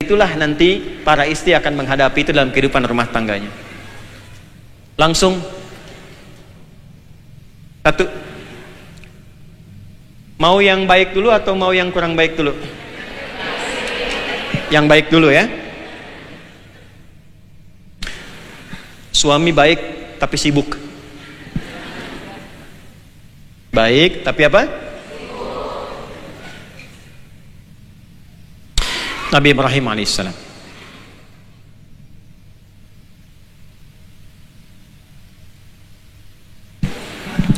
itulah nanti para istri akan menghadapi itu dalam kehidupan rumah tangganya. Langsung satu, mau yang baik dulu atau mau yang kurang baik dulu? Yang baik dulu ya. Suami baik tapi sibuk. Baik tapi apa? Nabi Ibrahim alaihissalam.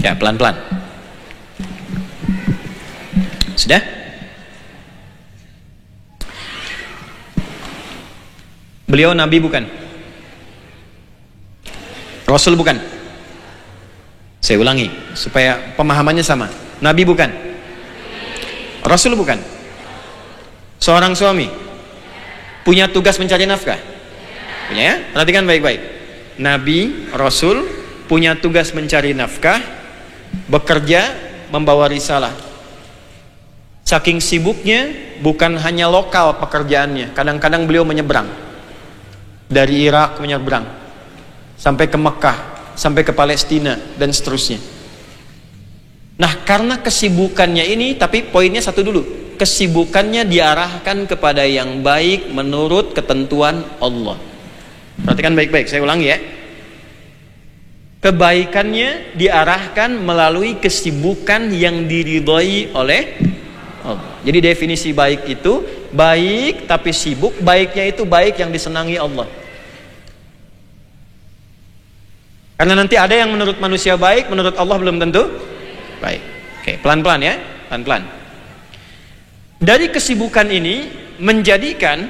Ya, pelan-pelan. Sudah? Beliau nabi bukan? Rasul bukan? Saya ulangi supaya pemahamannya sama. Nabi bukan? Rasul bukan? Seorang suami punya tugas mencari nafkah? Punya ya? Perhatikan baik-baik. Nabi, Rasul punya tugas mencari nafkah, bekerja, membawa risalah. Saking sibuknya, bukan hanya lokal pekerjaannya. Kadang-kadang beliau menyeberang. Dari Irak menyeberang sampai ke Mekah, sampai ke Palestina, dan seterusnya. Nah, karena kesibukannya ini, tapi poinnya satu dulu. Kesibukannya diarahkan kepada yang baik menurut ketentuan Allah. Perhatikan baik-baik, saya ulangi ya. Kebaikannya diarahkan melalui kesibukan yang diridhai oleh Allah. Jadi definisi baik itu, baik tapi sibuk, baiknya itu baik yang disenangi Allah. Karena nanti ada yang menurut manusia baik, menurut Allah belum tentu baik. Oke, pelan-pelan ya, pelan-pelan. Dari kesibukan ini menjadikan,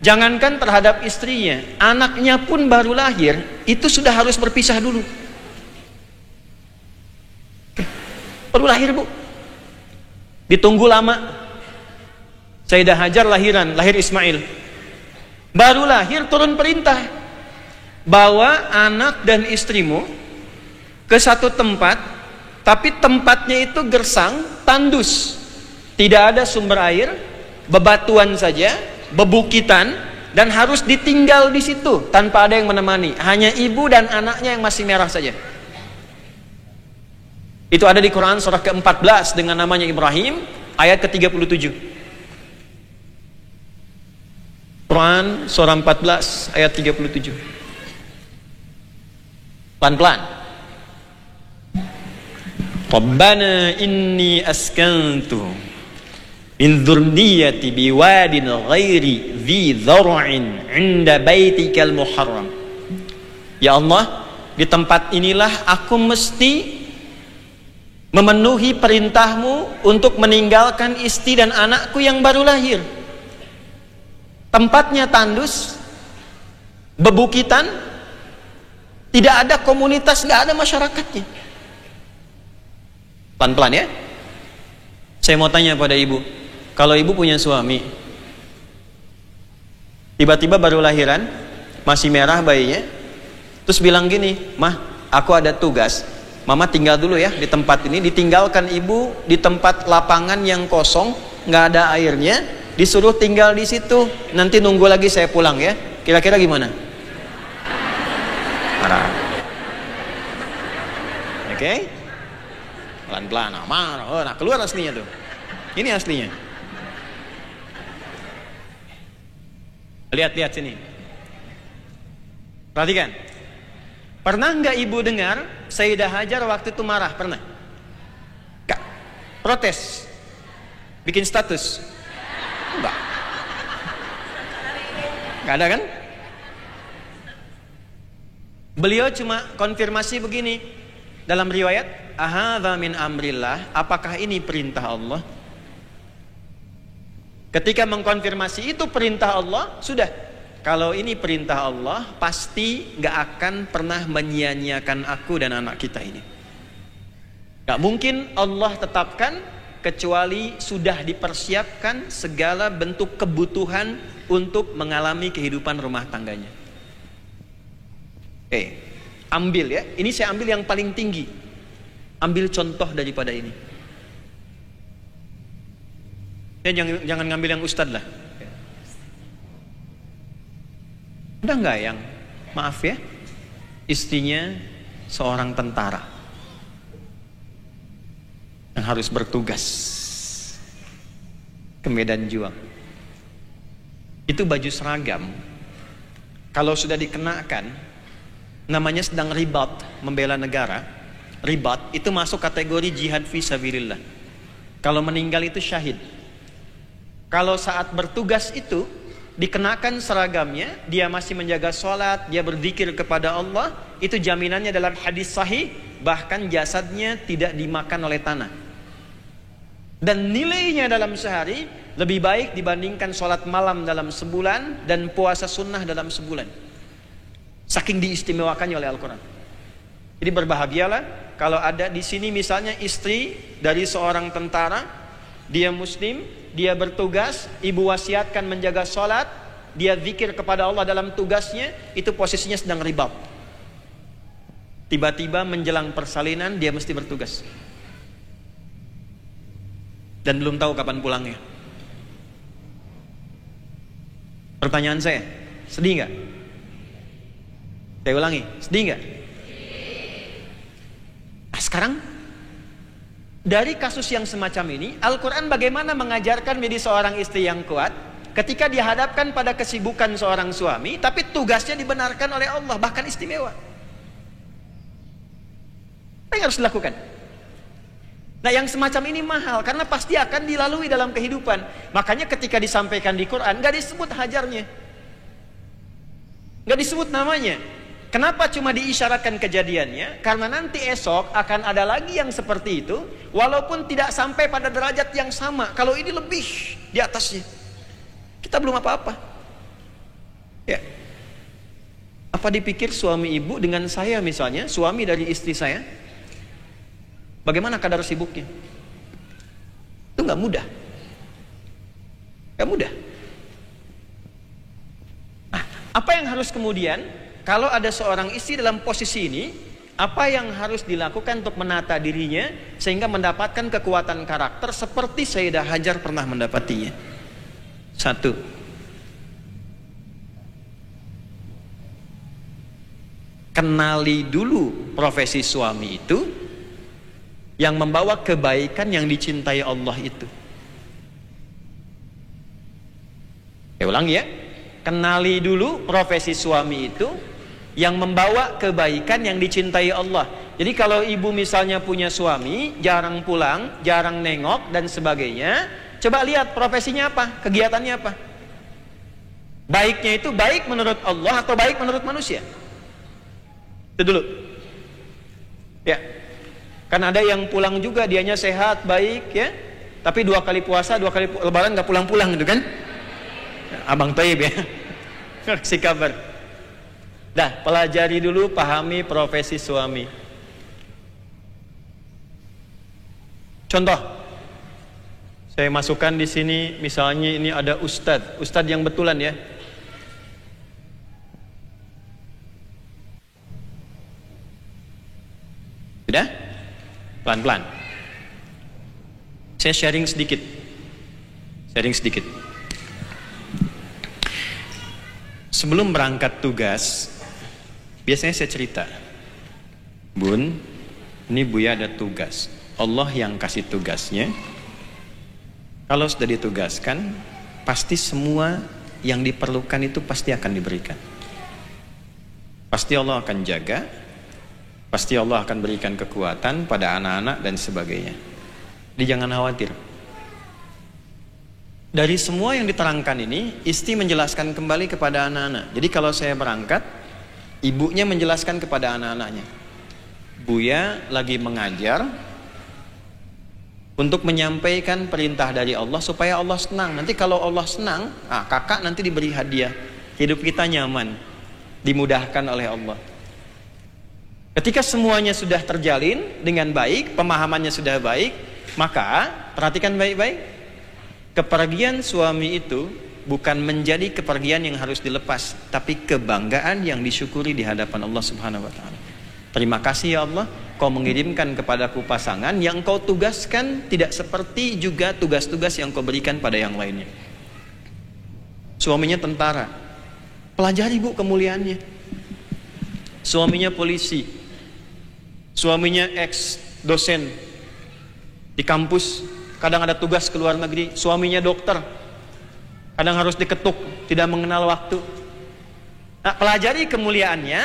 jangankan terhadap istrinya, anaknya pun baru lahir, itu sudah harus berpisah dulu. Baru lahir bu, ditunggu lama. Sayyidah Hajar lahiran, lahir Ismail. Baru lahir turun perintah, bawa anak dan istrimu ke satu tempat, tapi tempatnya itu gersang, tandus. Tidak ada sumber air, bebatuan saja, bebukitan, dan harus ditinggal di situ tanpa ada yang menemani. Hanya ibu dan anaknya yang masih merah saja. Itu ada di Quran surah ke-14 dengan namanya Ibrahim, ayat ke-37. Quran surah 14 ayat 37. Pelan-pelan. Rabbana inni askantu min dzurriyyati biwadin ghairi dzi dzar'in 'inda baitikal muharram. Ya Allah, di tempat inilah aku mesti memenuhi perintahmu untuk meninggalkan istri dan anakku yang baru lahir. Tempatnya tandus, bebukitan, tidak ada komunitas, tidak ada masyarakatnya. Pelan-pelan ya. Saya mau tanya pada ibu, kalau ibu punya suami, tiba-tiba baru lahiran, masih merah bayinya, terus bilang gini, mah, aku ada tugas, mama tinggal dulu ya di tempat ini. Ditinggalkan ibu di tempat lapangan yang kosong, nggak ada airnya, disuruh tinggal di situ. Nanti nunggu lagi saya pulang ya. Kira-kira gimana? Marah. Oke? Pelan-pelan. Nah, keluar aslinya tuh. Ini aslinya. Lihat sini. Perhatikan. Pernah nggak ibu dengar Sayyidah Hajar waktu itu marah? Pernah? Kak, protes, bikin status? Enggak. Nggak ada kan? Beliau cuma konfirmasi begini dalam riwayat, ahadza min amrillah, apakah ini perintah Allah? Ketika mengkonfirmasi itu perintah Allah, sudah. Kalau ini perintah Allah, pasti gak akan pernah menyia-nyiakan aku dan anak kita ini. Gak mungkin Allah tetapkan kecuali sudah dipersiapkan segala bentuk kebutuhan untuk mengalami kehidupan rumah tangganya. Ambil ya, ini saya ambil yang paling tinggi. Ambil contoh daripada ini. Ya, jangan ngambil yang ustadz lah. Udah nggak yang, maaf ya, istrinya seorang tentara yang harus bertugas ke medan juang. Itu baju seragam, kalau sudah dikenakan, namanya sedang ribat, membela negara. Ribat itu masuk kategori jihad fisabilillah. Kalau meninggal itu syahid. Kalau saat bertugas itu dikenakan seragamnya, dia masih menjaga sholat, dia berzikir kepada Allah, itu jaminannya dalam hadis sahih, bahkan jasadnya tidak dimakan oleh tanah. Dan nilainya dalam sehari lebih baik dibandingkan sholat malam dalam sebulan dan puasa sunnah dalam sebulan. Saking diistimewakannya oleh Al-Quran. Jadi berbahagialah kalau ada di sini misalnya istri dari seorang tentara, dia muslim, dia bertugas, ibu wasiatkan menjaga sholat, dia zikir kepada Allah dalam tugasnya, itu posisinya sedang ribat. Tiba-tiba menjelang persalinan dia mesti bertugas. Dan belum tahu kapan pulangnya. Pertanyaan saya, sedih nggak? Saya ulangi, sedih nggak? Nah, sekarang dari kasus yang semacam ini, Al-Quran bagaimana mengajarkan menjadi seorang istri yang kuat ketika dihadapkan pada kesibukan seorang suami, tapi tugasnya dibenarkan oleh Allah, bahkan istimewa. Apa yang harus dilakukan? Nah, yang semacam ini mahal karena pasti akan dilalui dalam kehidupan. Makanya ketika disampaikan di Quran, gak disebut hajarnya, gak disebut namanya. Kenapa cuma diisyaratkan kejadiannya? Karena nanti esok akan ada lagi yang seperti itu, walaupun tidak sampai pada derajat yang sama. Kalau ini lebih di atasnya, kita belum apa-apa. Ya, apa dipikir suami ibu dengan saya misalnya, suami dari istri saya, bagaimana kadar sibuknya? Itu nggak mudah, nggak mudah. Nah, apa yang harus kemudian? Kalau ada seorang istri dalam posisi ini, apa yang harus dilakukan untuk menata dirinya sehingga mendapatkan kekuatan karakter seperti Sayyidah Hajar pernah mendapatinya? Satu, kenali dulu profesi suami itu yang membawa kebaikan yang dicintai Allah itu. Saya ulangi ya, kenali dulu profesi suami itu yang membawa kebaikan yang dicintai Allah. Jadi kalau ibu misalnya punya suami, jarang pulang, jarang nengok dan sebagainya, coba lihat profesinya apa, kegiatannya apa. Baiknya itu baik menurut Allah atau baik menurut manusia? Itu dulu. Ya. Kan ada yang pulang juga, dianya sehat, baik ya, tapi 2 kali puasa, 2 kali lebaran gak pulang-pulang gitu kan. Abang Toib ya. Si kabar. Dah, pelajari dulu, pahami profesi suami. Contoh, saya masukkan di sini, misalnya ini ada ustadz yang betulan ya. Sudah? Pelan-pelan. Saya sharing sedikit. Sebelum berangkat tugas, biasanya saya cerita, Bun, ini Buya ada tugas, Allah yang kasih tugasnya. Kalau sudah ditugaskan, pasti semua yang diperlukan itu pasti akan diberikan. Pasti Allah akan jaga, pasti Allah akan berikan kekuatan pada anak-anak dan sebagainya. Jadi jangan khawatir. Dari semua yang diterangkan ini, istri menjelaskan kembali kepada anak-anak. Jadi kalau saya berangkat, ibunya menjelaskan kepada anak-anaknya, Buya lagi mengajar untuk menyampaikan perintah dari Allah supaya Allah senang. Nanti kalau Allah senang, kakak nanti diberi hadiah. Hidup kita nyaman, dimudahkan oleh Allah. Ketika semuanya sudah terjalin dengan baik, pemahamannya sudah baik, maka perhatikan baik-baik, kepergian suami itu bukan menjadi kepergian yang harus dilepas, tapi kebanggaan yang disyukuri di hadapan Allah Subhanahu wa taala. Terima kasih ya Allah, Kau mengirimkan kepadaku pasangan yang Kau tugaskan tidak seperti juga tugas-tugas yang Kau berikan pada yang lainnya. Suaminya tentara, Pelajari bu kemuliaannya. Suaminya polisi, suaminya ex dosen di kampus, kadang ada tugas ke luar negeri. Suaminya dokter, kadang harus diketuk, tidak mengenal waktu. Nah, pelajari kemuliaannya,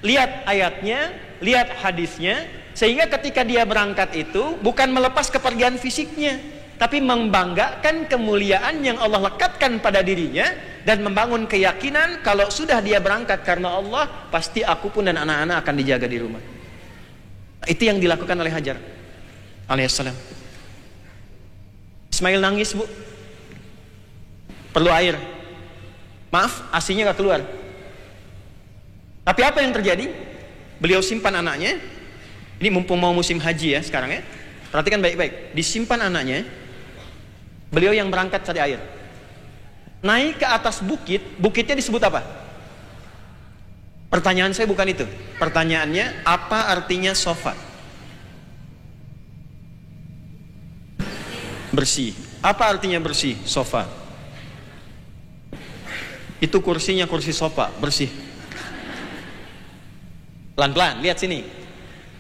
lihat ayatnya, lihat hadisnya, sehingga ketika dia berangkat itu bukan melepas kepergian fisiknya, tapi membanggakan kemuliaan yang Allah lekatkan pada dirinya, dan membangun keyakinan kalau sudah dia berangkat karena Allah, pasti aku pun dan anak-anak akan dijaga di rumah. Nah, itu yang dilakukan oleh Hajar alaihissalam. Ismail nangis bu, perlu air, maaf asinya gak keluar. Tapi apa yang terjadi? Beliau simpan anaknya. Ini mumpung mau musim haji ya sekarang ya, perhatikan baik-baik. Disimpan anaknya, beliau yang berangkat cari air, naik ke atas bukit. Bukitnya disebut apa? Pertanyaan saya bukan itu. Pertanyaannya, apa artinya sofa? Bersih. Apa artinya bersih? Sofa. Itu kursinya, kursi sofa, bersih. Pelan-pelan, lihat sini.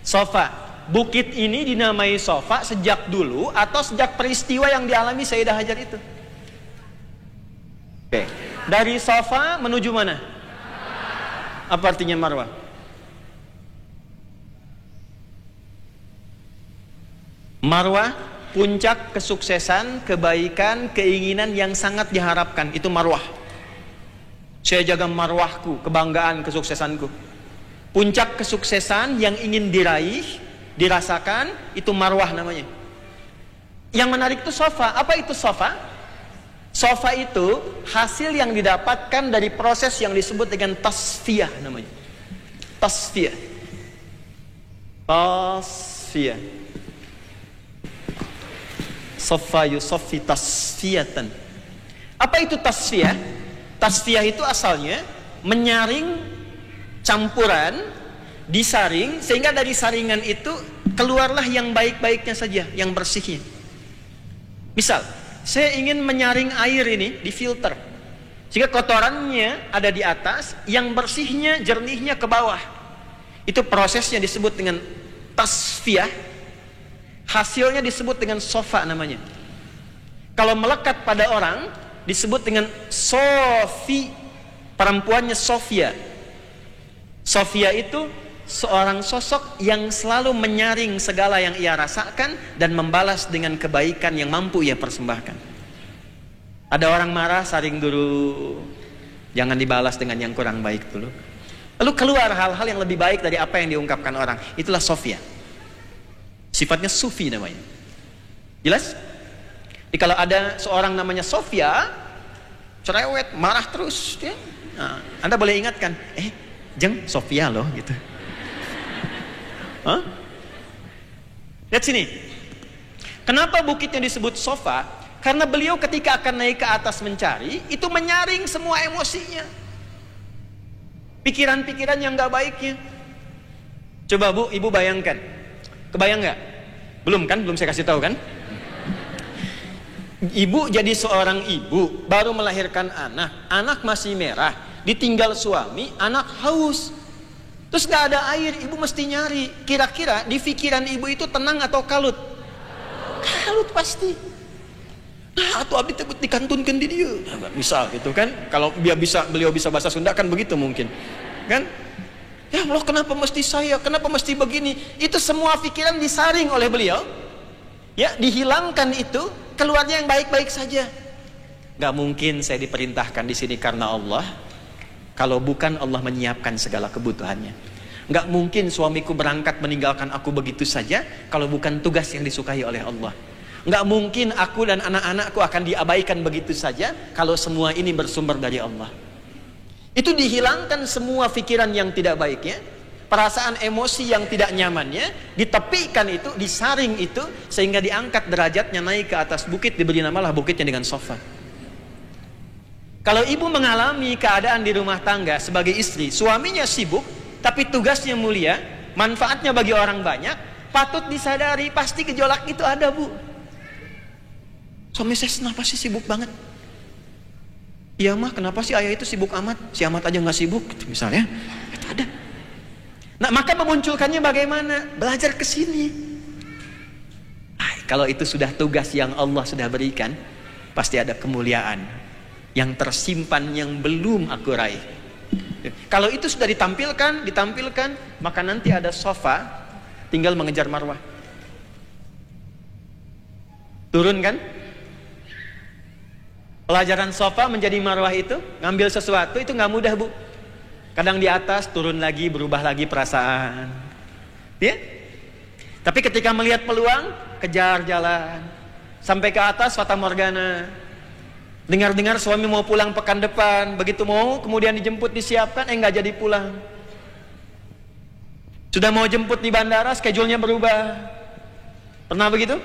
Sofa. Bukit ini dinamai sofa sejak dulu atau sejak peristiwa yang dialami Sayyidah Hajar itu? Oke. Dari sofa menuju mana? Apa artinya marwah? Marwah, puncak kesuksesan, kebaikan, keinginan yang sangat diharapkan. Itu marwah. Saya jaga marwahku, kebanggaan, kesuksesanku. Puncak kesuksesan yang ingin diraih, dirasakan, itu marwah namanya. Yang menarik itu sofa. Apa itu sofa? Sofa itu hasil yang didapatkan dari proses yang disebut dengan tasfiyah namanya. Tasfiyah. Tasfiyah. Sofa yusoffi tasfiyatan. Apa itu tasfiyah? Tasfiyah itu asalnya menyaring campuran, disaring, sehingga dari saringan itu keluarlah yang baik-baiknya saja, yang bersihnya. Misal, saya ingin menyaring air ini di filter, sehingga kotorannya ada di atas, yang bersihnya, jernihnya ke bawah. Itu prosesnya disebut dengan tasfiyah. Hasilnya disebut dengan sofa namanya. Kalau melekat pada orang disebut dengan sofi. Perempuannya Sofia. Sofia itu seorang sosok yang selalu menyaring segala yang ia rasakan dan membalas dengan kebaikan yang mampu ia persembahkan. Ada orang marah, saring dulu, jangan dibalas dengan yang kurang baik dulu. Lalu keluar hal-hal yang lebih baik dari apa yang diungkapkan orang. Itulah Sofia. Sifatnya sufi namanya. Jelas? Jadi kalau ada seorang namanya Sofia, cerewet, marah terus, ya, nah, Anda boleh ingatkan, Jeng, Sofia loh gitu. Hah? Lihat sini. Kenapa bukitnya disebut sofa? Karena beliau ketika akan naik ke atas mencari, itu menyaring semua emosinya, pikiran-pikiran yang gak baiknya. Coba bu, ibu bayangkan. Kebayang gak? Belum kan? Belum saya kasih tahu kan? Ibu jadi seorang ibu, baru melahirkan anak. Anak masih merah, ditinggal suami, anak haus, terus gak ada air, ibu mesti nyari. Kira-kira di pikiran ibu itu tenang atau kalut? Kalut pasti. Nah, atau abdi tebut dikantunkan di dia, misal gitu kan. Kalau beliau bisa bahasa Sunda kan begitu mungkin kan. Ya Allah, kenapa mesti saya, kenapa mesti begini? Itu semua pikiran disaring oleh beliau, ya, dihilangkan itu, keluarnya yang baik-baik saja. Gak mungkin saya diperintahkan di sini karena Allah, kalau bukan Allah menyiapkan segala kebutuhannya. Gak mungkin suamiku berangkat meninggalkan aku begitu saja, kalau bukan tugas yang disukai oleh Allah. Gak mungkin aku dan anak-anakku akan diabaikan begitu saja, kalau semua ini bersumber dari Allah. Itu dihilangkan semua pikiran yang tidak baiknya, perasaan emosi yang tidak nyamannya, ditepikan itu, disaring itu, sehingga diangkat derajatnya naik ke atas bukit, diberi namalah bukitnya dengan sofa. Kalau ibu mengalami keadaan di rumah tangga sebagai istri, suaminya sibuk, tapi tugasnya mulia, manfaatnya bagi orang banyak, patut disadari, pasti gejolak itu ada bu. Suami saya kenapa sih sibuk banget? Iya mah, kenapa sih ayah itu sibuk amat? Si amat aja nggak sibuk, gitu misalnya. Itu ada. Nah, maka memunculkannya bagaimana? Belajar ke sini. Kalau itu sudah tugas yang Allah sudah berikan, pasti ada kemuliaan yang tersimpan yang belum aku raih. Kalau itu sudah ditampilkan, maka nanti ada sofa, tinggal mengejar marwah. Turun kan? Pelajaran sofa menjadi marwah itu, ngambil sesuatu itu nggak mudah, Bu. Kadang di atas, turun lagi, berubah lagi perasaan. Ya? Tapi ketika melihat peluang, kejar jalan. Sampai ke atas, fata morgana. Dengar-dengar suami mau pulang pekan depan. Begitu mau, kemudian dijemput, disiapkan, nggak jadi pulang. Sudah mau jemput di bandara, schedule-nya berubah. Pernah begitu?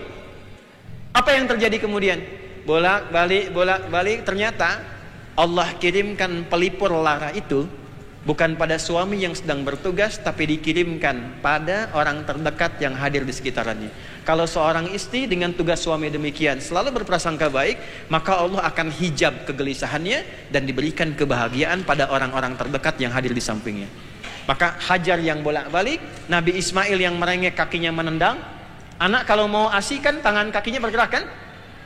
Apa yang terjadi kemudian? Bolak-balik, ternyata Allah kirimkan pelipur lara itu bukan pada suami yang sedang bertugas, tapi dikirimkan pada orang terdekat yang hadir di sekitarannya. Kalau seorang istri dengan tugas suami demikian selalu berprasangka baik, maka Allah akan hijab kegelisahannya dan diberikan kebahagiaan pada orang-orang terdekat yang hadir di sampingnya. Maka Hajar yang bolak-balik, Nabi Ismail yang merengek kakinya menendang. Anak kalau mau ASI kan tangan kakinya bergerak kan?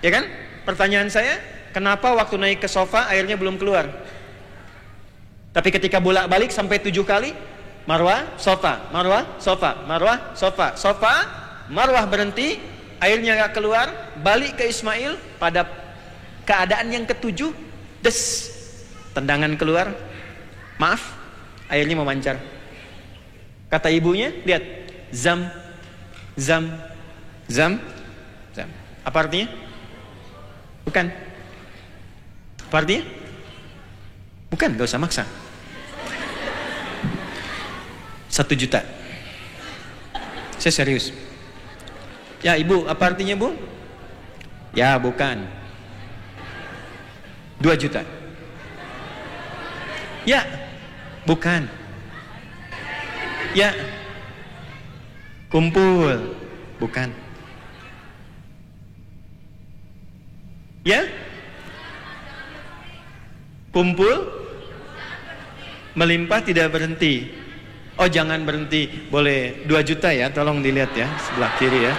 Ya kan? Pertanyaan saya, kenapa waktu naik ke sofa airnya belum keluar? Tapi ketika bolak-balik sampai 7 kali, marwah, sofa, marwah, sofa, marwah, sofa, sofa, marwah berhenti, airnya gak keluar, balik ke Ismail pada keadaan yang ke-7, des, tendangan keluar, maaf, airnya memancar. Kata ibunya, lihat, zam, zam, zam, zam. Apa artinya? Bukan. Apa artinya? Bukan, gak usah maksa. 1 juta. Saya serius. Ya ibu, apa artinya bu? Ya bukan. 2 juta. Ya, bukan. Ya, kumpul. Bukan. Ya, kumpul, melimpah tidak berhenti. Oh jangan berhenti, boleh 2 juta ya, tolong dilihat ya, sebelah kiri ya.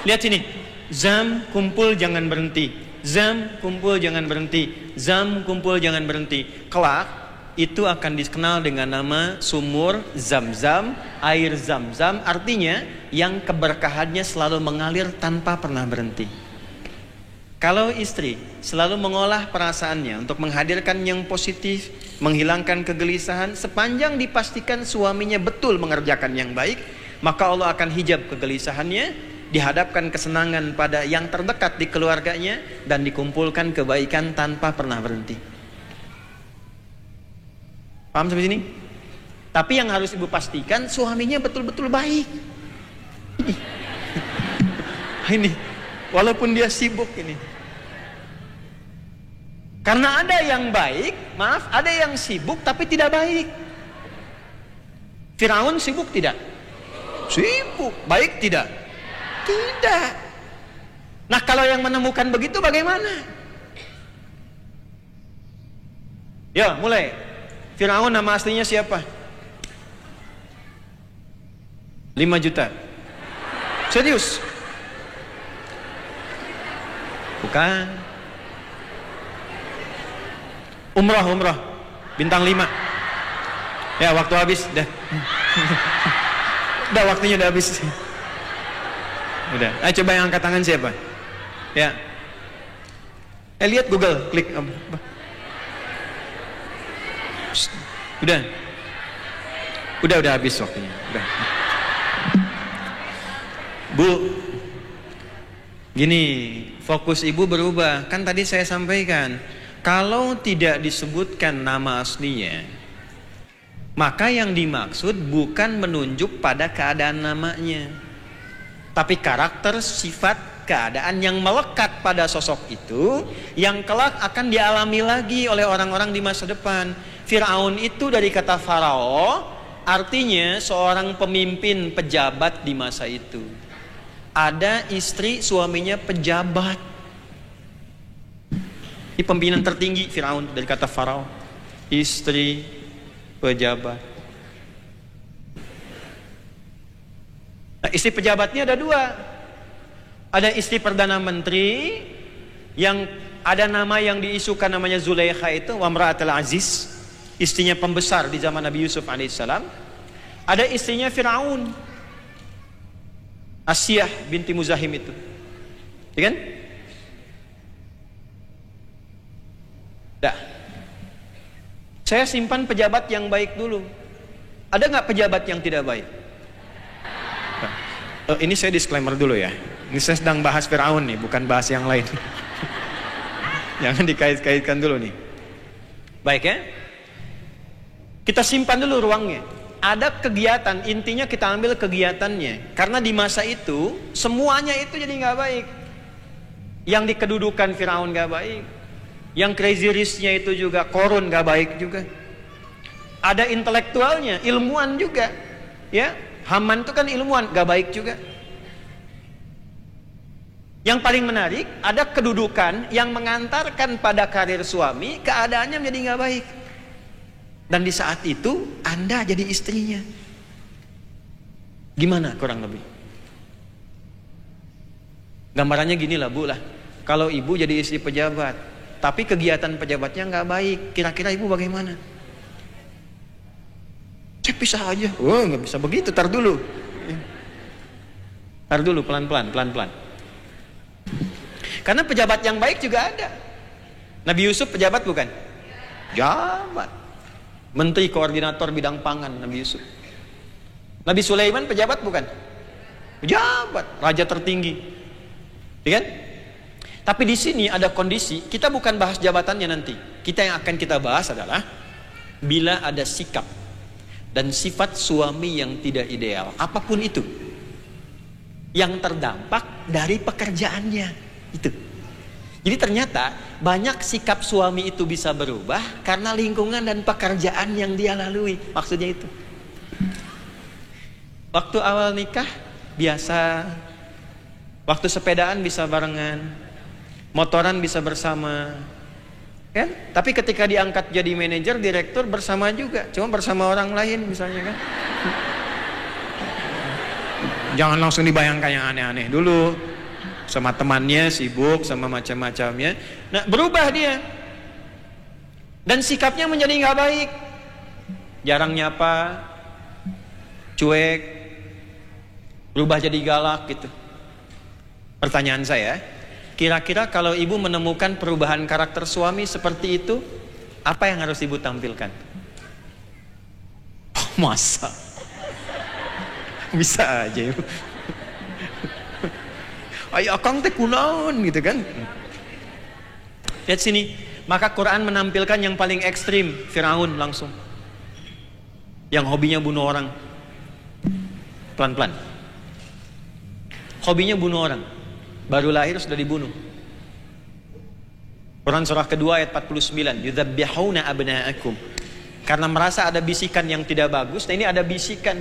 Lihat sini, zam, kumpul jangan berhenti. Zam, kumpul jangan berhenti. Zam, kumpul jangan berhenti. Kelak itu akan dikenal dengan nama sumur Zam-Zam, air Zam-Zam, artinya yang keberkahannya selalu mengalir tanpa pernah berhenti. Kalau istri selalu mengolah perasaannya untuk menghadirkan yang positif, menghilangkan kegelisahan, sepanjang dipastikan suaminya betul mengerjakan yang baik, maka Allah akan hijab kegelisahannya, dihadapkan kesenangan pada yang terdekat di keluarganya, dan dikumpulkan kebaikan tanpa pernah berhenti. Paham sampai sini? Tapi yang harus ibu pastikan suaminya betul-betul baik. Ini, walaupun dia sibuk ini. Karena ada yang baik, maaf, ada yang sibuk tapi tidak baik. Firaun sibuk tidak? Sibuk. Baik tidak? Tidak. Nah kalau yang menemukan begitu bagaimana? Ya mulai. Firaun nama aslinya siapa? 5 juta. Serius? Bukan. Umrah bintang 5. Ya waktu habis dah. Udah waktunya udah habis. Udah. Ayo coba yang angkat tangan siapa? Ya. Lihat Google, klik. Udah habis waktunya. Udah. Bu, gini, fokus ibu berubah. Kan tadi saya sampaikan, kalau tidak disebutkan nama aslinya, maka yang dimaksud bukan menunjuk pada keadaan namanya, tapi karakter, sifat, keadaan yang melekat pada sosok itu, yang kelak akan dialami lagi oleh orang-orang di masa depan. Firaun itu dari kata farao, artinya seorang pemimpin pejabat di masa itu. Ada istri suaminya pejabat. Ini pimpinan tertinggi Firaun, dari kata Farao, istri pejabat. Nah, istri pejabatnya ada dua. Ada istri perdana menteri yang ada nama yang diisukan, namanya Zulaikha itu, Wamra'atul Aziz, istrinya pembesar di zaman Nabi Yusuf alaihissalam. Ada istrinya Firaun, Asyah binti Muzahim itu, ya kan? Dah. Saya simpan pejabat yang baik dulu. Ada nggak pejabat yang tidak baik? Ini saya disclaimer dulu ya. Ini saya sedang bahas Firaun nih, bukan bahas yang lain. Jangan dikait-kaitkan dulu nih. Baik ya. Kita simpan dulu ruangnya. Ada kegiatan, intinya kita ambil kegiatannya. Karena di masa itu semuanya itu jadi nggak baik. Yang di kedudukan Firaun nggak baik. Yang crazy rich-nya itu juga, Korun nggak baik juga. Ada intelektualnya, ilmuwan juga. Ya, Haman itu kan ilmuwan, nggak baik juga. Yang paling menarik, ada kedudukan yang mengantarkan pada karir suami, keadaannya menjadi nggak baik. Dan di saat itu Anda jadi istrinya. Gimana kurang lebih? Gambarannya gini lah Bu lah. Kalau ibu jadi istri pejabat, tapi kegiatan pejabatnya nggak baik, kira-kira ibu bagaimana? Saya pisah aja. Oh, nggak bisa begitu, tar dulu. Tar dulu, pelan-pelan, pelan-pelan. Karena pejabat yang baik juga ada. Nabi Yusuf pejabat bukan? Jabat. Menteri koordinator bidang pangan Nabi Yusuf. Nabi Sulaiman pejabat bukan? Pejabat, raja tertinggi. Ya kan? Tapi di sini ada kondisi, kita bukan bahas jabatannya nanti. Kita yang akan kita bahas adalah bila ada sikap dan sifat suami yang tidak ideal, apapun itu, yang terdampak dari pekerjaannya. Itu. Jadi ternyata banyak sikap suami itu bisa berubah karena lingkungan dan pekerjaan yang dia lalui. Maksudnya itu. Waktu awal nikah biasa, waktu sepedaan bisa barengan, motoran bisa bersama, kan? Tapi ketika diangkat jadi manajer, direktur bersama juga, cuma bersama orang lain misalnya kan. Jangan langsung dibayangkan yang aneh-aneh dulu. Sama temannya sibuk, sama macam-macamnya. Nah, berubah dia. Dan sikapnya menjadi nggak baik. Jarang nyapa, cuek, berubah jadi galak gitu. Pertanyaan saya, kira-kira kalau ibu menemukan perubahan karakter suami seperti itu, apa yang harus ibu tampilkan? Oh, masa? Bisa aja ibu. Ayo akang teh kunaon gitu kan. Lihat sini, maka Quran menampilkan yang paling ekstrim, Firaun langsung. Yang hobinya bunuh orang. Pelan-pelan. Hobinya bunuh orang. Baru lahir sudah dibunuh. Quran surah kedua ayat 49, yudzabbihuna abna'akum. Karena merasa ada bisikan yang tidak bagus, nah ini ada bisikan.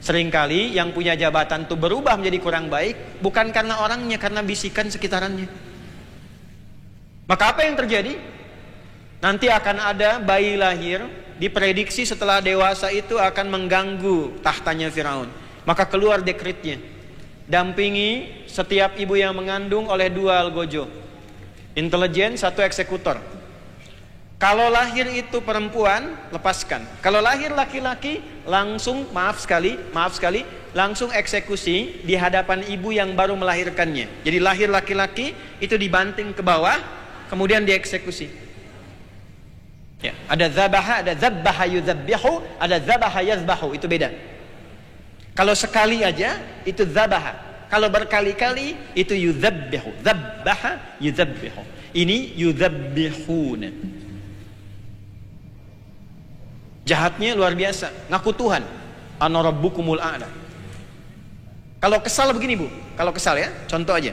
Seringkali yang punya jabatan itu berubah menjadi kurang baik, bukan karena orangnya, karena bisikan sekitarannya. Maka apa yang terjadi? Nanti akan ada bayi lahir, diprediksi setelah dewasa itu akan mengganggu tahtanya Firaun. Maka keluar dekretnya, dampingi setiap ibu yang mengandung oleh 2 algojo, intelijen, 1 eksekutor. Kalau lahir itu perempuan, lepaskan. Kalau lahir laki-laki, langsung maaf sekali, langsung eksekusi di hadapan ibu yang baru melahirkannya. Jadi lahir laki-laki itu dibanting ke bawah, kemudian dieksekusi. Ya, ada zabaha, ada zabbaha yuzabbihu, ada zabaha yazbahu, itu beda. Kalau sekali aja itu zabaha. Kalau berkali-kali itu yuzabbihu, zabbaha yuzabbihu. Ini yuzabbihuna. Jahatnya luar biasa, ngaku Tuhan, ana rabbukumul a'la. Kalau kesal begini Bu, kalau kesal ya, contoh aja,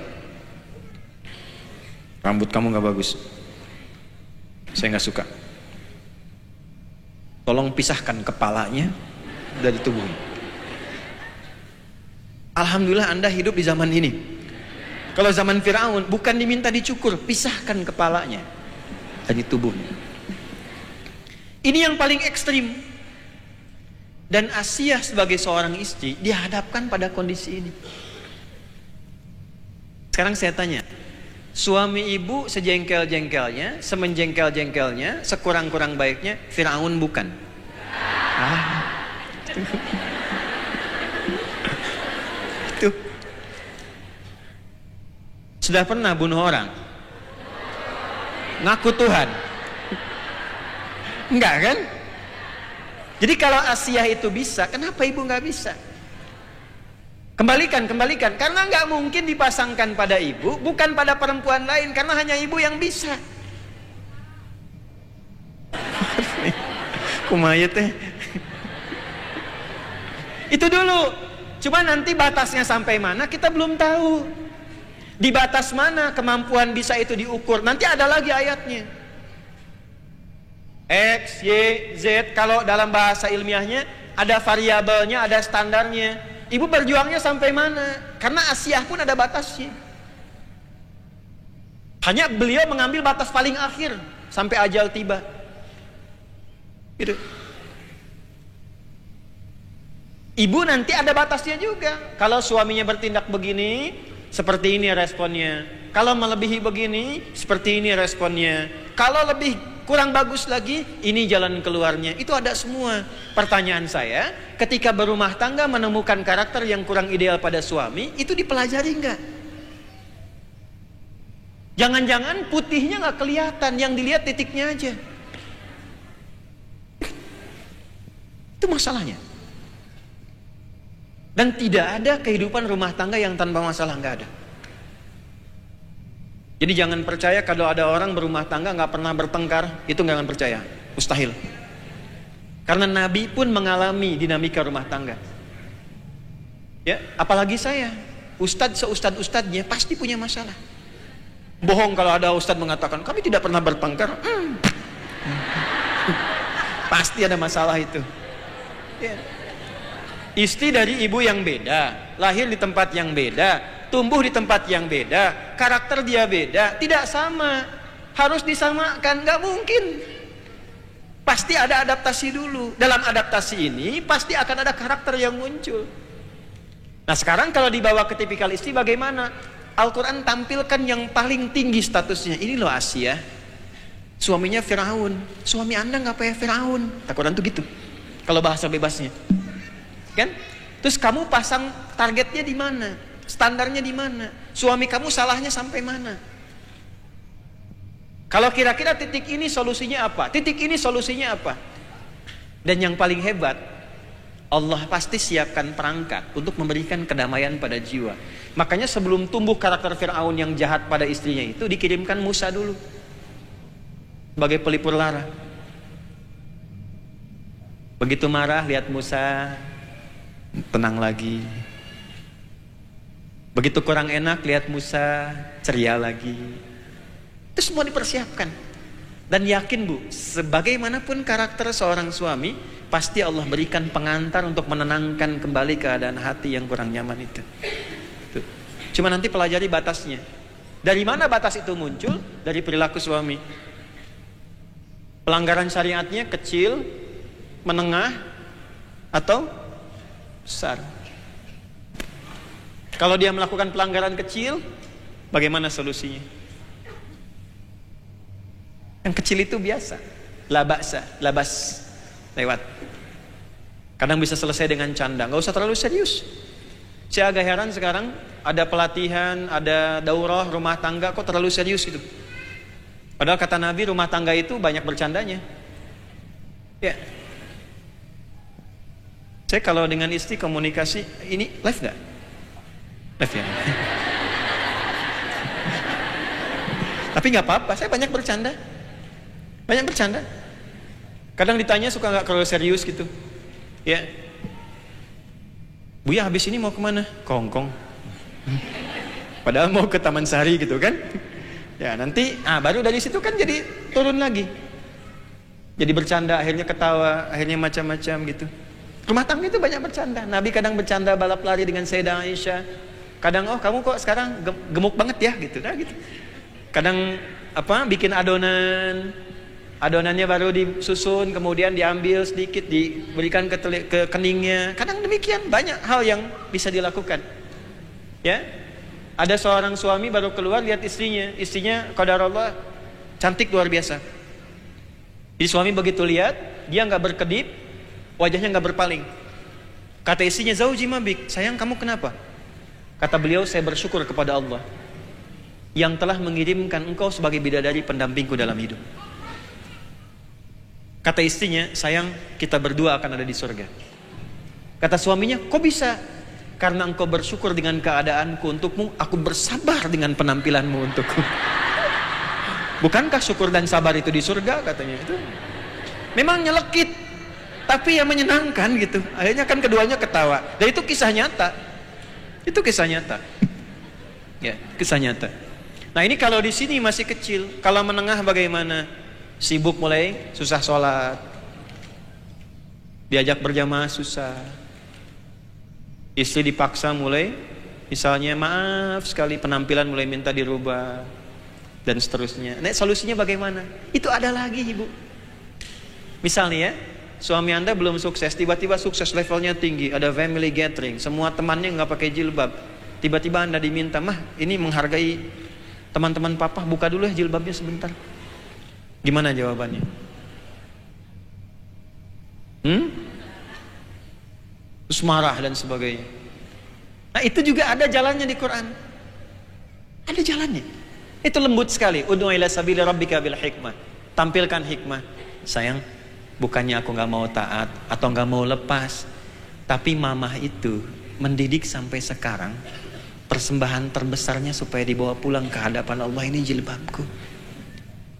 rambut kamu gak bagus, saya gak suka, tolong pisahkan kepalanya dari tubuhnya. Alhamdulillah Anda hidup di zaman ini. Kalau zaman Firaun bukan diminta dicukur, pisahkan kepalanya. dari tubuhnya. Ini yang paling ekstrim. Dan Asiyah sebagai seorang istri dihadapkan pada kondisi ini. Sekarang saya tanya, suami ibu sejengkel-jengkelnya, semenjengkel-jengkelnya, sekurang-kurang baiknya Firaun bukan? Tuh. Sudah pernah bunuh orang? Ngaku Tuhan? Enggak kan? Jadi kalau Asiyah itu bisa, kenapa ibu nggak bisa? Kembalikan. Karena nggak mungkin dipasangkan pada ibu, bukan pada perempuan lain, karena hanya ibu yang bisa. Kumaya teh. Itu dulu. Cuma nanti batasnya sampai mana kita belum tahu. Di batas mana kemampuan bisa itu diukur? Nanti ada lagi ayatnya. X, Y, Z, kalau dalam bahasa ilmiahnya ada variabelnya, ada standarnya. Ibu berjuangnya sampai mana? Karena Asiyah pun ada batasnya. Hanya beliau mengambil batas paling akhir sampai ajal tiba. Gitu. Ibu nanti ada batasnya juga. Kalau suaminya bertindak begini, seperti ini responnya. Kalau melebihi begini, seperti ini responnya. Kalau lebih kurang bagus lagi, ini jalan keluarnya. Itu ada semua. Pertanyaan saya, ketika berumah tangga menemukan karakter yang kurang ideal pada suami, itu dipelajari enggak? Jangan-jangan putihnya nggak kelihatan, yang dilihat titiknya aja. Itu masalahnya. Dan tidak ada kehidupan rumah tangga yang tanpa masalah, nggak ada. Jadi jangan percaya kalau ada orang berumah tangga nggak pernah bertengkar, itu jangan percaya, mustahil. Karena Nabi pun mengalami dinamika rumah tangga. Ya, apalagi saya, ustadz seustadz-ustadznya pasti punya masalah. Bohong kalau ada ustadz mengatakan kami tidak pernah bertengkar. Pasti ada masalah itu. Ya. Istri dari ibu yang beda, lahir di tempat yang beda, tumbuh di tempat yang beda, karakter dia beda, tidak sama, harus disamakan, nggak mungkin. Pasti ada adaptasi dulu. Dalam adaptasi ini pasti akan ada karakter yang muncul. Nah sekarang kalau dibawa ke tipikal istri bagaimana? Al-Quran tampilkan yang paling tinggi statusnya. Ini loh Asiyah, suaminya Firaun. Suami anda nggak kayak Firaun. Al-Quran tuh gitu. Kalau bahasa bebasnya, kan? Terus kamu pasang targetnya di mana? Standarnya di mana? Suami kamu salahnya sampai mana? Kalau kira-kira titik ini solusinya apa? Titik ini solusinya apa? Dan yang paling hebat, Allah pasti siapkan perangkat untuk memberikan kedamaian pada jiwa. Makanya sebelum tumbuh karakter Fir'aun yang jahat pada istrinya itu, dikirimkan Musa dulu sebagai pelipur lara. Begitu marah lihat Musa, tenang lagi. Begitu kurang enak lihat Musa, ceria lagi. Itu semua dipersiapkan. Dan yakin bu, sebagaimanapun karakter seorang suami, pasti Allah berikan pengantar untuk menenangkan kembali keadaan hati yang kurang nyaman itu. Tuh. Cuma nanti pelajari batasnya. Dari mana batas itu muncul? Dari perilaku suami. Pelanggaran syariatnya kecil, menengah, atau besar. Kalau dia melakukan pelanggaran kecil, bagaimana solusinya? Yang kecil itu biasa, labas, lewat. Kadang bisa selesai dengan canda, nggak usah terlalu serius. Saya agak heran sekarang ada pelatihan, ada daurah rumah tangga, kok terlalu serius gitu. Padahal kata Nabi rumah tangga itu banyak bercandanya. Ya. Saya kalau dengan istri komunikasi, ini live nggak? Live ya. Tapi nggak apa-apa, saya banyak bercanda. Banyak bercanda. Kadang ditanya suka nggak kalau serius gitu. Ya. Buya habis ini mau kemana? Ke Hongkong. Padahal mau ke Taman Sari gitu kan. Ya nanti, baru dari situ kan jadi turun lagi. Jadi bercanda, akhirnya ketawa, akhirnya macam-macam gitu. Rumah tangga itu banyak bercanda. Nabi kadang bercanda balap lari dengan Sayyidah Aisyah. Kadang, oh kamu kok sekarang gemuk banget ya gitu. Nah gitu. Kadang bikin adonan. Adonannya baru disusun, kemudian diambil sedikit, diberikan ke keningnya. Kadang demikian, banyak hal yang bisa dilakukan. Ya, ada seorang suami baru keluar lihat istrinya qadarullah cantik luar biasa. Jadi suami begitu lihat, dia nggak berkedip, wajahnya nggak berpaling. Kata istrinya, zauji mabik, sayang kamu kenapa? Kata beliau, saya bersyukur kepada Allah yang telah mengirimkan engkau sebagai bidadari pendampingku dalam hidup. Kata istrinya, sayang kita berdua akan ada di surga. Kata suaminya, kok bisa? Karena engkau bersyukur dengan keadaanku untukmu, aku bersabar dengan penampilanmu untukku. Bukankah syukur dan sabar itu di surga katanya itu? Memang nyelekit, tapi ya menyenangkan gitu. Akhirnya kan keduanya ketawa. Dan itu kisah nyata. Itu kisah nyata. Ya, kisah nyata. Nah ini kalau di sini masih kecil. Kalau menengah bagaimana? Sibuk mulai susah sholat, diajak berjamaah susah, istri dipaksa mulai misalnya maaf sekali penampilan mulai minta dirubah dan seterusnya. Nah solusinya bagaimana? Itu ada lagi ibu. Misalnya ya, suami anda belum sukses, tiba-tiba sukses levelnya tinggi, ada family gathering, semua temannya nggak pakai jilbab, tiba-tiba anda diminta, mah ini menghargai teman-teman papa, buka dulu ya jilbabnya sebentar. Gimana jawabannya? Terus marah dan sebagainya. Nah itu juga ada jalannya di Quran. Ada jalannya. Itu lembut sekali. Ud'u ila sabili rabbika bil hikmah. Tampilkan hikmah. Sayang, bukannya aku gak mau taat atau gak mau lepas, tapi mamah itu mendidik sampai sekarang. Persembahan terbesarnya supaya dibawa pulang ke hadapan Allah ini jilbabku.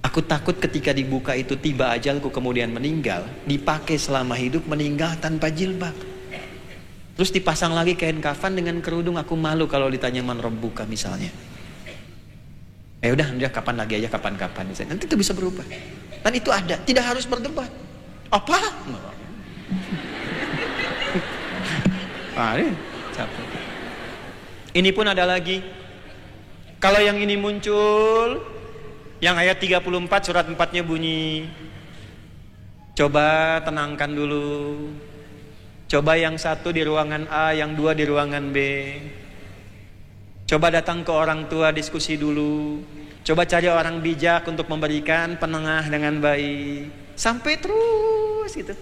Aku takut ketika dibuka itu tiba ajalku kemudian meninggal, dipakai selama hidup, meninggal tanpa jilbab. Terus dipasang lagi kain kafan dengan kerudung, aku malu kalau ditanya man rabbuka misalnya. Udah kapan lagi aja, kapan-kapan. Nanti itu bisa berubah. Dan itu ada, tidak harus berdebat. Apa? Ini pun ada lagi. Kalau yang ini muncul, yang ayat 34 surat 4-nya bunyi, coba tenangkan dulu. Coba yang satu di ruangan A, yang dua di ruangan B. Coba datang ke orang tua diskusi dulu. Coba cari orang bijak untuk memberikan penengah dengan baik. Sampai terus gitu.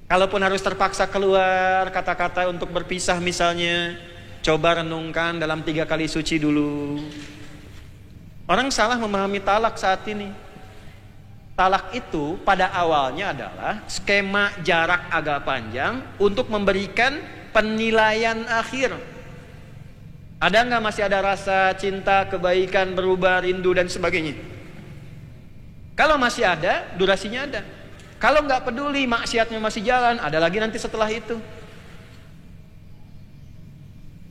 Kalaupun harus terpaksa keluar kata-kata untuk berpisah misalnya, coba renungkan dalam 3 kali suci dulu. Orang salah memahami talak saat ini. Talak itu pada awalnya adalah skema jarak agak panjang untuk memberikan penilaian akhir. Ada nggak masih ada rasa cinta, kebaikan, berubah, rindu dan sebagainya? Kalau masih ada, durasinya ada. Kalau nggak peduli, maksiatnya masih jalan, ada lagi nanti setelah itu.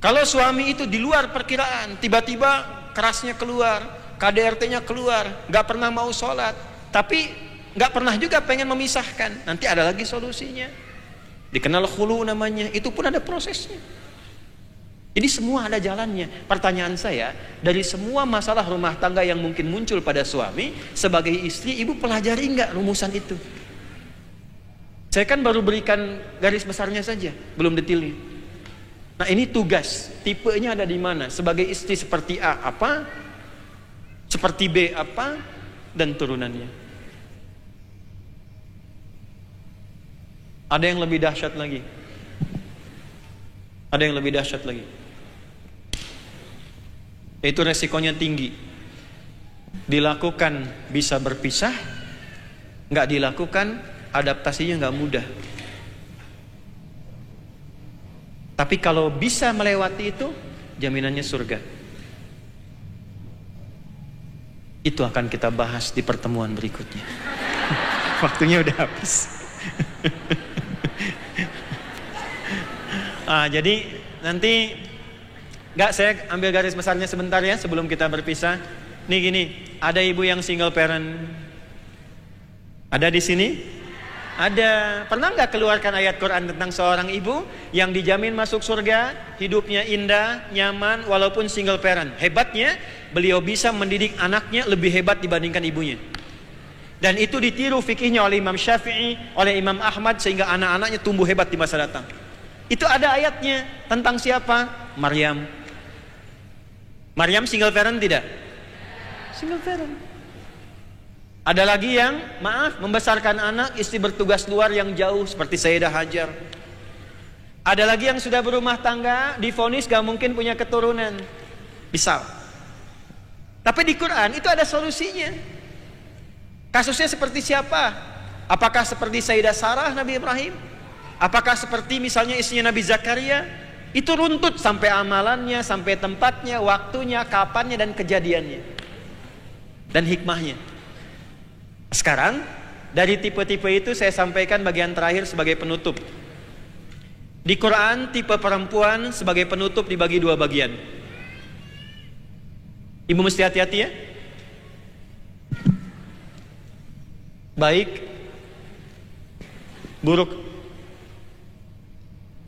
Kalau suami itu di luar perkiraan, tiba-tiba kerasnya keluar, KDRT-nya keluar, nggak pernah mau sholat, tapi nggak pernah juga pengen memisahkan. Nanti ada lagi solusinya. Dikenal khulu namanya. Itu pun ada prosesnya. Jadi semua ada jalannya. Pertanyaan saya, dari semua masalah rumah tangga yang mungkin muncul pada suami, sebagai istri, ibu pelajari nggak rumusan itu? Saya kan baru berikan garis besarnya saja, belum detailnya. Nah ini tugas, tipenya ada di mana? Sebagai istri seperti A apa? Seperti B apa, dan turunannya. Ada yang lebih dahsyat lagi. Ada yang lebih dahsyat lagi. Yaitu resikonya tinggi. Dilakukan bisa berpisah, nggak dilakukan adaptasinya nggak mudah. Tapi kalau bisa melewati itu, jaminannya surga. Itu akan kita bahas di pertemuan berikutnya. Waktunya udah habis. Jadi nanti saya ambil garis besarnya sebentar ya sebelum kita berpisah. Nih gini, ada ibu yang single parent. Ada di sini? Ada. Pernah nggak keluarkan ayat Quran tentang seorang ibu yang dijamin masuk surga, hidupnya indah, nyaman, walaupun single parent. Hebatnya, beliau bisa mendidik anaknya lebih hebat dibandingkan ibunya. Dan itu ditiru fikihnya oleh Imam Syafi'i, oleh Imam Ahmad, sehingga anak-anaknya tumbuh hebat di masa datang. Itu ada ayatnya. Tentang siapa? Maryam. Maryam single parent tidak? Single parent. Ada lagi yang, maaf, membesarkan anak, istri bertugas luar yang jauh, seperti Sayyidah Hajar. Ada lagi yang sudah berumah tangga, divonis gak mungkin punya keturunan. Bisa. Tapi di Quran itu ada solusinya. Kasusnya seperti siapa? Apakah seperti Sayyidah Sarah Nabi Ibrahim? Apakah seperti misalnya istrinya Nabi Zakaria? Itu runtut sampai amalannya, sampai tempatnya, waktunya, kapannya, dan kejadiannya. Dan hikmahnya. Sekarang, dari tipe-tipe itu saya sampaikan bagian terakhir sebagai penutup. Di Quran, tipe perempuan sebagai penutup dibagi dua bagian. Ibu mesti hati-hati ya. Baik, buruk.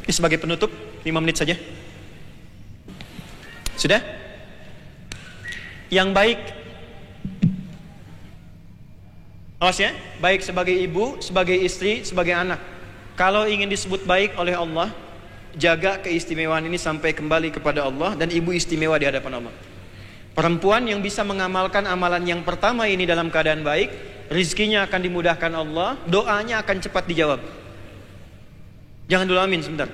Ini sebagai penutup, 5 menit saja. Sudah? Yang baik, awas ya, baik sebagai ibu, sebagai istri, sebagai anak. Kalau ingin disebut baik oleh Allah, jaga keistimewaan ini sampai kembali kepada Allah, dan ibu istimewa di hadapan Allah. Perempuan yang bisa mengamalkan amalan yang pertama ini dalam keadaan baik, rizkinya akan dimudahkan Allah, doanya akan cepat dijawab. Jangan dulu amin sebentar.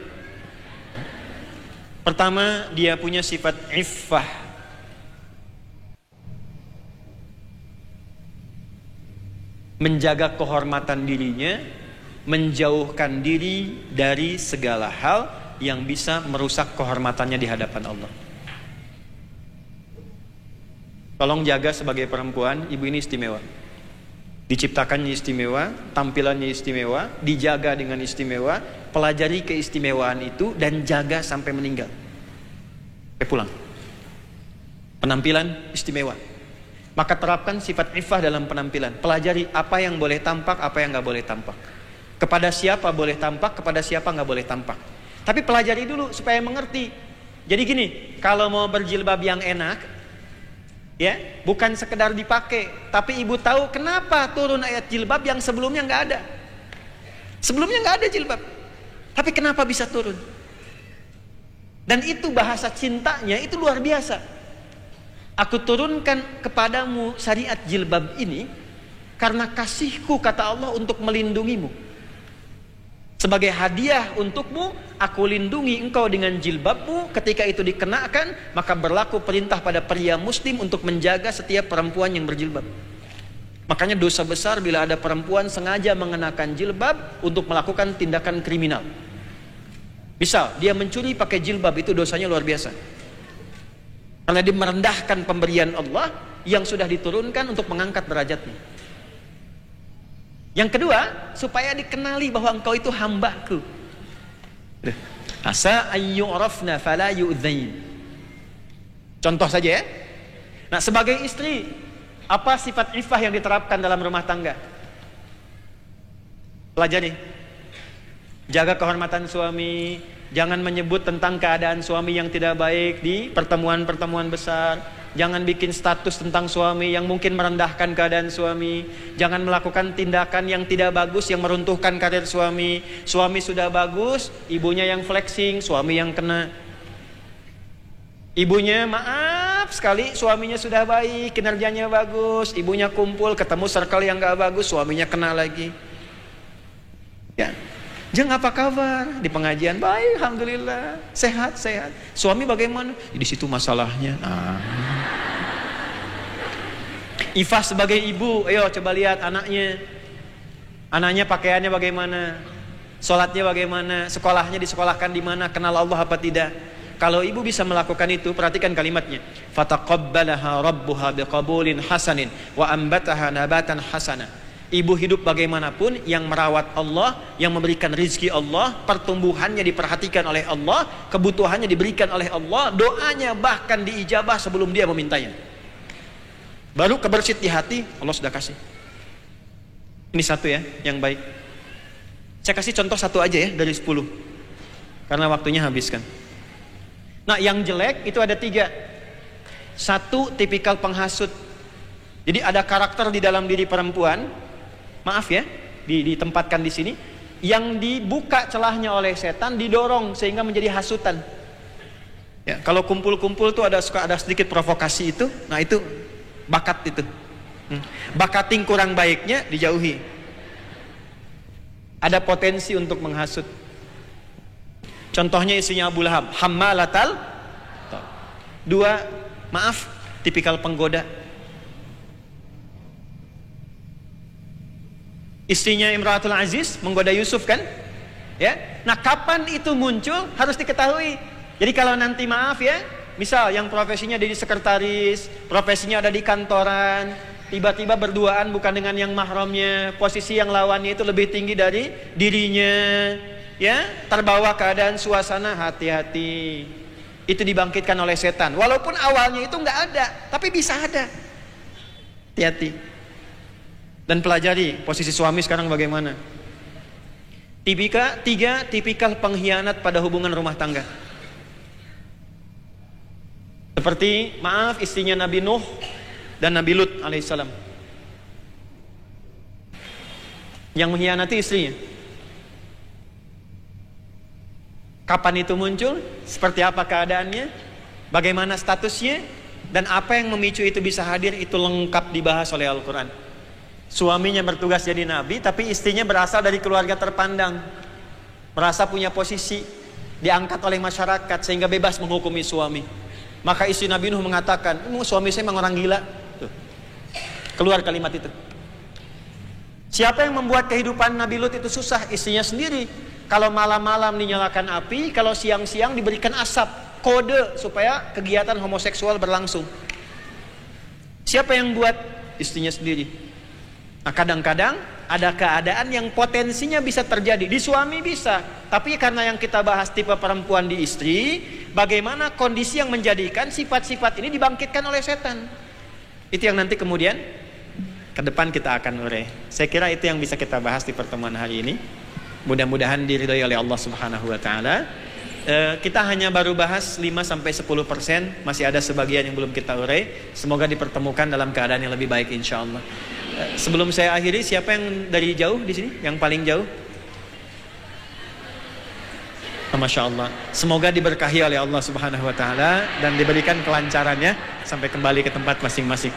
Pertama, dia punya sifat iffah. Menjaga kehormatan dirinya, menjauhkan diri dari segala hal yang bisa merusak kehormatannya di hadapan Allah. Tolong jaga sebagai perempuan, ibu ini istimewa. Diciptakannya istimewa, tampilannya istimewa, dijaga dengan istimewa. Pelajari keistimewaan itu dan jaga sampai meninggal, sampai pulang. Penampilan istimewa. Maka terapkan sifat iffah dalam penampilan. Pelajari apa yang boleh tampak, apa yang gak boleh tampak. Kepada siapa boleh tampak, kepada siapa gak boleh tampak. Tapi pelajari dulu supaya mengerti. Jadi gini, kalau mau berjilbab yang enak, ya, bukan sekedar dipakai, tapi ibu tahu kenapa turun ayat jilbab yang sebelumnya gak ada. Sebelumnya gak ada jilbab, tapi kenapa bisa turun? Dan itu bahasa cintanya itu luar biasa. Aku turunkan kepadamu syariat jilbab ini karena kasihku, kata Allah, untuk melindungimu. Sebagai hadiah untukmu, aku lindungi engkau dengan jilbabmu. Ketika itu dikenakan, maka berlaku perintah pada pria muslim untuk menjaga setiap perempuan yang berjilbab. Makanya dosa besar bila ada perempuan sengaja mengenakan jilbab untuk melakukan tindakan kriminal. Misal, dia mencuri pakai jilbab, itu dosanya luar biasa. Karena dia merendahkan pemberian Allah yang sudah diturunkan untuk mengangkat derajatnya. Yang kedua, supaya dikenali bahwa engkau itu hambaku. Asa ayyurafna fala yu'dzain. Contoh saja ya. Nah, sebagai istri, apa sifat iffah yang diterapkan dalam rumah tangga? Pelajari. Jaga kehormatan suami. Jangan menyebut tentang keadaan suami yang tidak baik di pertemuan-pertemuan besar. Jangan bikin status tentang suami yang mungkin merendahkan keadaan suami. Jangan melakukan tindakan yang tidak bagus yang meruntuhkan karir suami. Suami sudah bagus, ibunya yang flexing, suami yang kena. Ibunya maaf sekali, suaminya sudah baik, kinerjanya bagus, ibunya kumpul, ketemu circle yang gak bagus, suaminya kena lagi. Ya. Jeng, apa kabar? Di pengajian baik, alhamdulillah, sehat. Suami bagaimana? Di situ masalahnya. Ifah sebagai ibu, ayo coba lihat anaknya. Anaknya pakaiannya bagaimana? Sholatnya bagaimana? Sekolahnya disekolahkan di mana? Kenal Allah apa tidak? Kalau ibu bisa melakukan itu, perhatikan kalimatnya. Fataqabbalaha rabbuha biqabulin hasanin wa ambataha nabatan hasana. Ibu hidup bagaimanapun yang merawat Allah, yang memberikan rizki Allah, pertumbuhannya diperhatikan oleh Allah, kebutuhannya diberikan oleh Allah, doanya bahkan diijabah sebelum dia memintanya. Baru kebersit di hati, Allah sudah kasih. Ini satu ya, yang baik. Saya kasih contoh satu aja ya dari 10, karena waktunya habis kan. Nah, yang jelek itu ada 3. 1, tipikal penghasut. Jadi ada karakter di dalam diri perempuan, maaf ya, ditempatkan di sini, yang dibuka celahnya oleh setan, didorong sehingga menjadi hasutan. Ya, kalau kumpul-kumpul tuh suka ada sedikit provokasi itu, nah itu bakat itu. Bakating kurang baiknya dijauhi. Ada potensi untuk menghasut. Contohnya istrinya Abu Lahab, hammalatal. 2, maaf, tipikal penggoda. Istrinya Imratul Aziz menggoda Yusuf kan? Ya. Nah, kapan itu muncul harus diketahui. Jadi kalau nanti maaf ya, misal yang profesinya jadi sekretaris, profesinya ada di kantoran, tiba-tiba berduaan bukan dengan yang mahramnya, posisi yang lawannya itu lebih tinggi dari dirinya, ya, terbawa keadaan suasana, hati-hati. Itu dibangkitkan oleh setan. Walaupun awalnya itu nggak ada, tapi bisa ada. Hati-hati. Dan pelajari posisi suami sekarang bagaimana. 3, tipikal pengkhianat pada hubungan rumah tangga. Seperti maaf istrinya Nabi Nuh dan Nabi Lut alaihissalam, yang mengkhianati istrinya. Kapan itu muncul? Seperti apa keadaannya? Bagaimana statusnya? Dan apa yang memicu itu bisa hadir? Itu lengkap dibahas oleh Al-Quran. Suaminya bertugas jadi nabi, tapi istrinya berasal dari keluarga terpandang, merasa punya posisi, diangkat oleh masyarakat sehingga bebas menghukumi suami. Maka istri Nabi Nuh mengatakan, suami saya memang orang gila. Tuh. Keluar kalimat itu. Siapa yang membuat kehidupan Nabi Lut itu susah? Istrinya sendiri. Kalau malam-malam dinyalakan api, kalau siang-siang diberikan asap, kode supaya kegiatan homoseksual berlangsung. Siapa yang buat? Istrinya sendiri. Nah, kadang-kadang ada keadaan yang potensinya bisa terjadi di suami bisa, tapi karena yang kita bahas tipe perempuan di istri, bagaimana kondisi yang menjadikan sifat-sifat ini dibangkitkan oleh setan. Itu yang nanti kemudian ke depan kita akan urai. Saya kira itu yang bisa kita bahas di pertemuan hari ini. Mudah-mudahan diridhoi oleh Allah Subhanahu wa taala. Kita hanya baru bahas 5-10%, masih ada sebagian yang belum kita urai. Semoga dipertemukan dalam keadaan yang lebih baik insyaallah. Sebelum saya akhiri, siapa yang dari jauh di sini? Yang paling jauh? Masya Allah. Semoga diberkahi oleh Allah Subhanahu wa taala dan diberikan kelancarannya sampai kembali ke tempat masing-masing.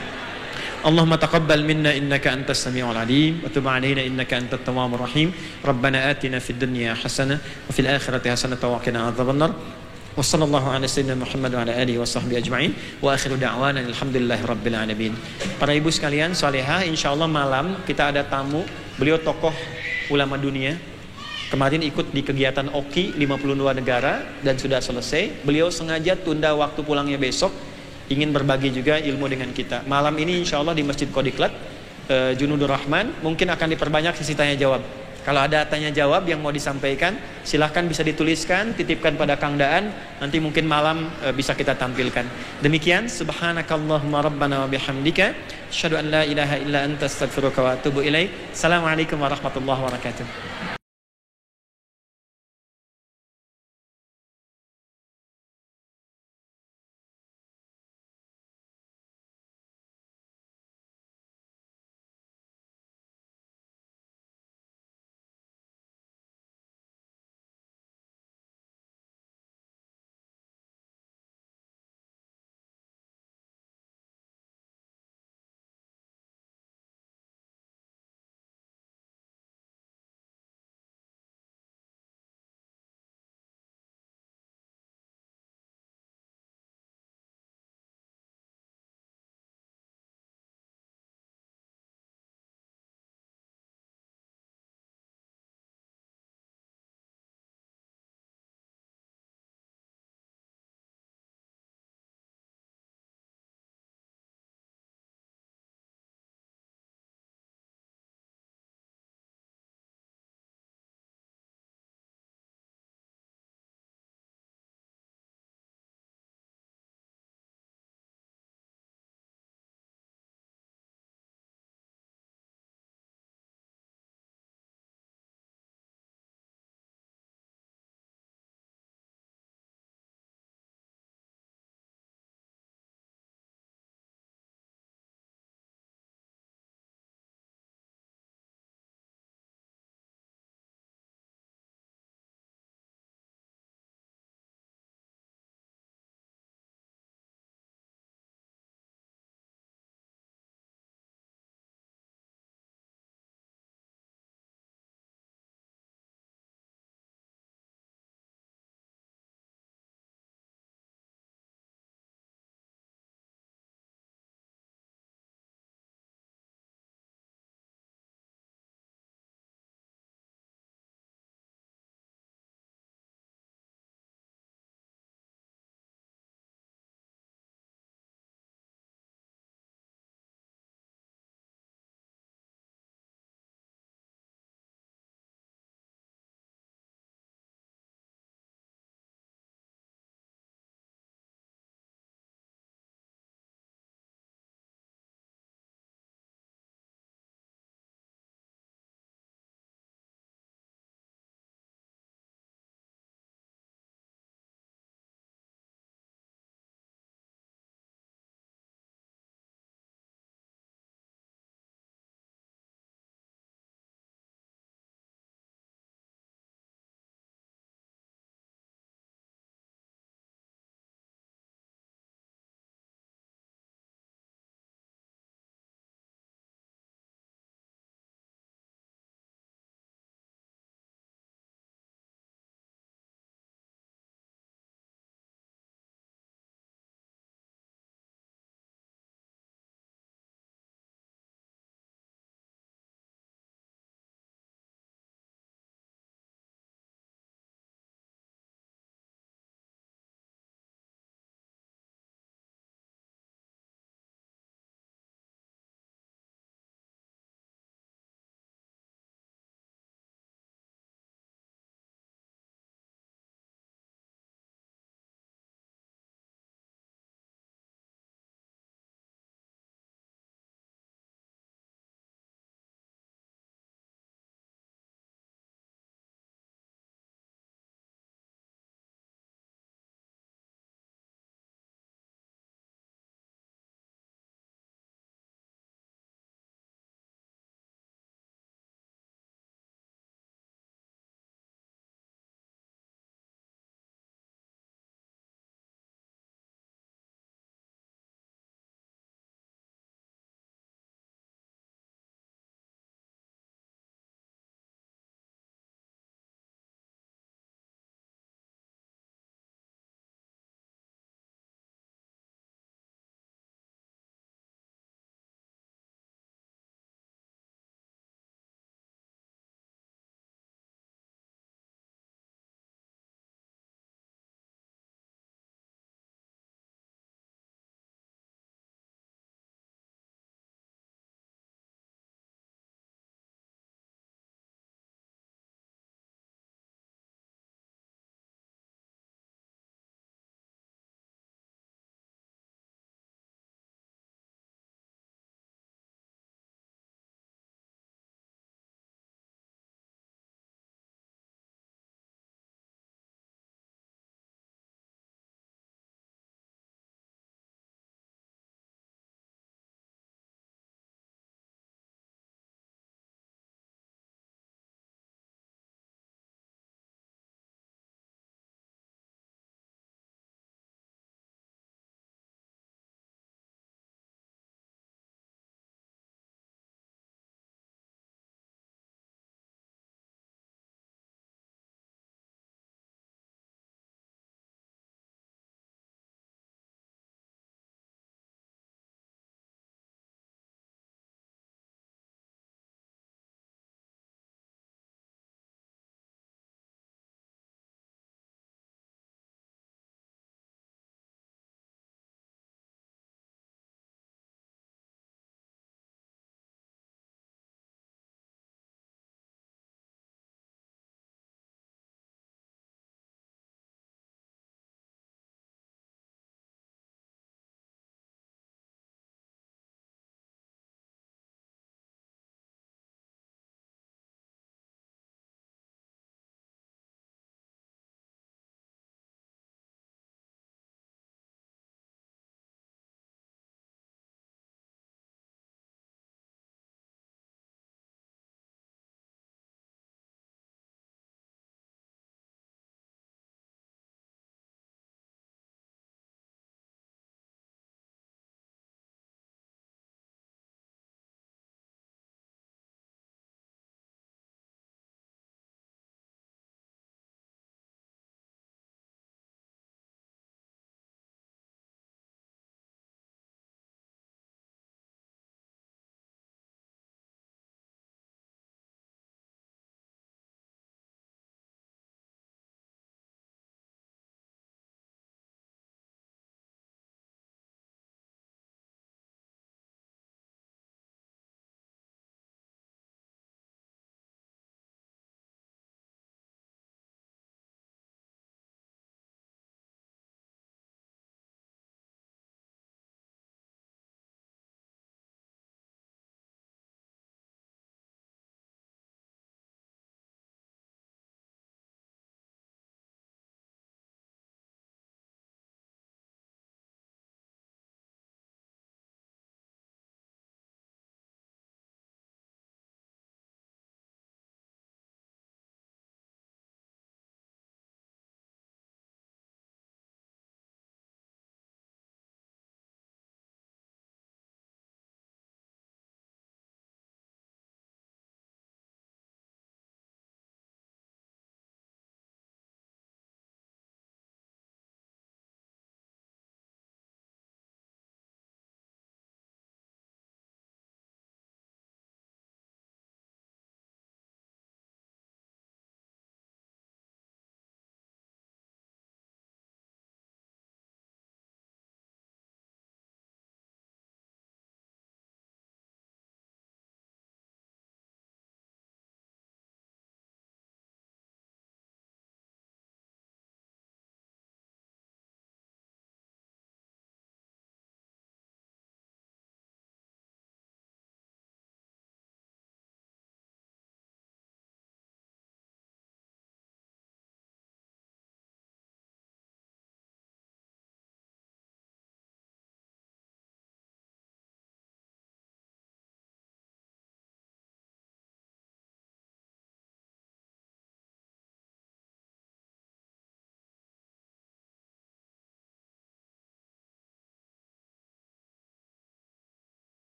Allahumma taqabbal minna innaka antas samiul alim wa tub 'alaina innaka antat tawwabur rahim. Rabbana atina fid dunya hasanah wa fil akhirati hasanah wa qina adzabannar. Wa sallallahu ala sayyidina Muhammad wa ala alihi wa sahbihi ajma'in wa akhiru da'wana alhamdulillahi rabbil alamin. Para ibu sekalian salihah, insyaallah malam kita ada tamu, beliau tokoh ulama dunia. Kemarin ikut di kegiatan OKI 52 negara dan sudah selesai. Beliau sengaja tunda waktu pulangnya besok, ingin berbagi juga ilmu dengan kita. Malam ini insya Allah di Masjid Qodiklat, Junudur Rahman, mungkin akan diperbanyak sesi tanya jawab. Kalau ada tanya jawab yang mau disampaikan, silahkan bisa dituliskan, titipkan pada Kang Daan, nanti mungkin malam bisa kita tampilkan. Demikian, subhanakallahumma rabbana wa bihamdika, asyhadu an la ilaha illa anta astaghfiruka wa atubu ilaik. Assalamualaikum warahmatullahi wabarakatuh.